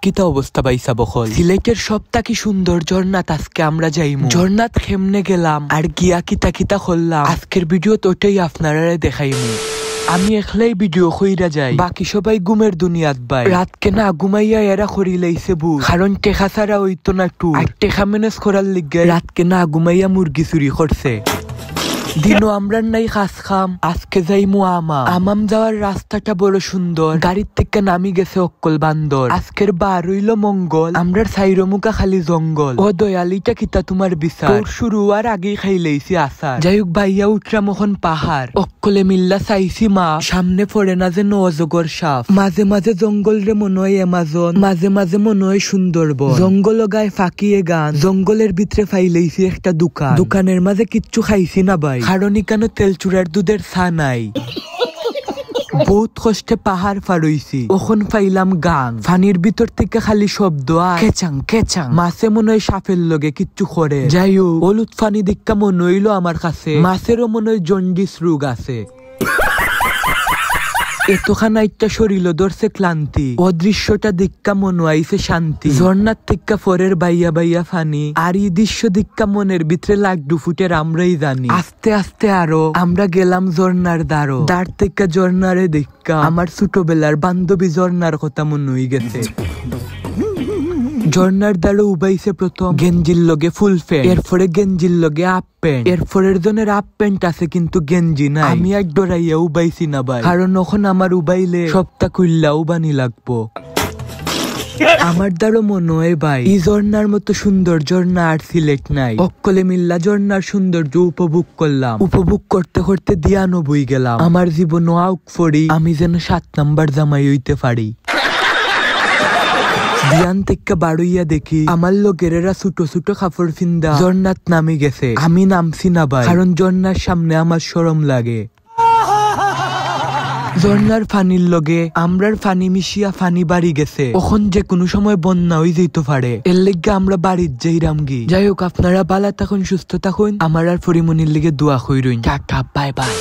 কিতা অবস্থা পাইছা বখল সিলেটের সবটা কি সুন্দর ঝর্ণাত আজকে আমরা যাইমু ঝর্ণাত খেমনে গেলাম আর গিয়া কিতা কিতা করলাম আজকের ভিডিওত ওটাই আপনারা দেখাইমু। আমি একলাই ভিডিও কইরা যাই, বাকি সবাই ঘুমের দুনিয়াত বাই। রাত কেনা ঘুমাইয়া এরা করি লাইছে বুঝ, কারণ টেকা ছাড়া হইতো না টু আর টেকা ম্যানেজ করার লিগে রাত কেনা ঘুমাইয়া মুরগি চুরি করছে। দিনও আমরা নাই খাস খাম, আজকে যাইমু আমাম যাওয়ার রাস্তাটা বড় সুন্দর, গাড়ির থেকে নামি গেছে অক্কল বান্দর। আজকের বার হইল মঙ্গল, আমরার সাইরমুখা খালি জঙ্গল। ও দয়ালিটা কিতা তোমার বিচার, শুরু আর আগেই খাইলেইছি আসার। যাই হোক ভাইয়া উঠরাম এখন পাহাড়, অক্কলে মিল্লা চাইছি মা, সামনে পড়ে না যে অজগর সাপ। মাঝে মাঝে জঙ্গল রে মনে হয় অ্যামাজন, মাঝে মাঝে মনে হয় সুন্দরবন। জঙ্গল গায়ে ফাঁকিয়ে গান, জঙ্গলের ভিতরে ফাইলেইছি একটা দোকান, দোকানের মাঝে কিচ্ছু খাইছি না ভাই, কারণ কেন তেল চুরার দুধের ছা নাই। বহুত কষ্টে পাহাড় ফারইছি, ওখন পাইলাম গাং, পানির ভিতর থেকে খালি শব্দ আর কেচাং কেচাং। মাছে মনে হয় সাপের লগে কিচ্ছু করে। যাই হোক হলুদ পানি দেখা মনে হইলো আমার কাছে মাছেরও মনে হয় জন্ডিস রোগ আছে। এতখানা একটা শরীর ধরছে ক্লান্তি, অদৃশ্যটা দেখা মনে আইছে শান্তি। ঝর্ণার থেকে ফরের বাইয়া বাইয়া ফানি, আর এই দৃশ্য দেখা মনের ভিতরে লাড্ডু ফুটের আমরাই জানি। আস্তে আস্তে আরো আমরা গেলাম ঝর্ণার দ্বারো, দ্বার থেকে ঝর্ণারে দেখা আমার ছোটবেলার বান্ধবী ঝর্ণার কথা মনে হয়ে গেছে। ঝর্ণার দ্বারা উবাইছে প্রথম গেঞ্জির লগে ফুল প্যান্ট, এরপরে গেঞ্জির লগে আপ প্যান্ট, এরপরের জনের আপ প্যান্ট আছে কিন্তু গেঞ্জি নাই। আমি এক ডরাইয়া উবাইছি না ভাই, কারণ এখন আমার উবাইলে সপ্তাহ খুললা উবানি লাগবো। আমার দ্বারা মনে হয় ভাই এই ঝর্ণার মতো সুন্দর ঝর্ণা আর সিলেট নাই। অক্কলে মিল্লা ঝর্ণার সৌন্দর্য উপভোগ করলাম, উপভোগ করতে করতে দিয়ানো বই গেলাম। আমার জীবন আউক ফড়ি, আমি যেন 7 নাম্বার জামাই হইতে পারি। দিয়ান থেকে বাড়ইয়া দেখি আমার লোকেরা ছোট ছোট কাপড় ফিন্দা ঝর্ণাত নামি গেছে। আমি নামছি না ভাই, কারণ ঝর্ণার সামনে আমার শরম লাগে। ঝর্ণার ফানির লগে আমরার ফানি মিশিয়া ফানি বাড়ি গেছে, ওখন যে কোনো সময় বন্যা হয়ে যেতে পারে, এর লেগে আমরা বাড়ির যাইরাম গি। যাই হোক আপনারা ভালো থাকুন, সুস্থ থাকুন, আমার আর পরিমনির লেগে দোয়া কইরুন। Tata bye bye.